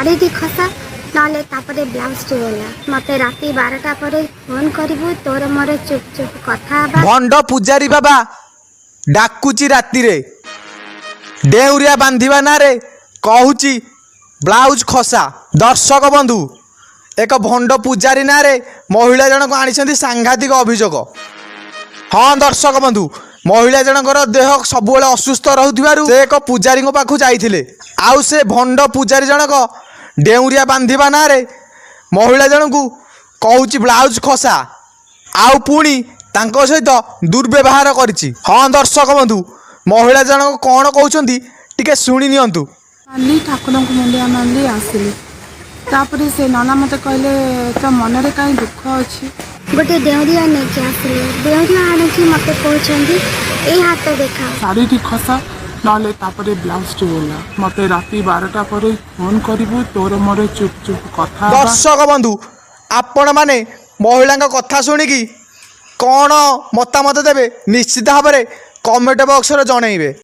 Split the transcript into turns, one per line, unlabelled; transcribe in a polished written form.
ଶାଢ଼ୀଟି ଖସା नले तापरे ब्लाउज टी होला मते राती 12टा परे फोन करिवु तोर मोर चुप चुप कथा बा
भंड पुजारी बाबा डाकुची राती रे डेउरिया बांधिबा ना रे कहूची ब्लाउज खसा। दर्शक बंधु एक भंड पुजारी ना रे महिला जनक आनी सांघातिक अभियोग। हाँ दर्शक बंधु महिला जनकर देह सब असुस्थ रहूथिबारु से एक पुजारी पाखु जाइथिले आउ से भंड पुजारी जनक डेउरिया बांधिबा ना रे महिला जनकू कहूची ब्लाउज खसा आउ पुणी तांको सहित दुर्व्यवहार करिछि। हाँ दर्शक बंधु महिला जनक कौन कहउछंती टिके सुनि नियंतु।
मानली ठाकुर को मुंडिया मानली आसिली तापर से नाना मत कहले तो मन रे कहीं दुख अच्छी
गोटे देउरिया ने आसिले देउरिया आने मते कहउछंती ए हाथ देखा
शाढ़ी टी खसा नले तापर ब्लाउज टी होला मते राती 12टा परे फोन करिवु तोर मोर चुप चुप कथा बा।
दर्शक बंधु आपण माने महिला कथा शुणिकी कौन मतामत देवे निश्चित भाव में कमेंट बॉक्स रे जणैबे।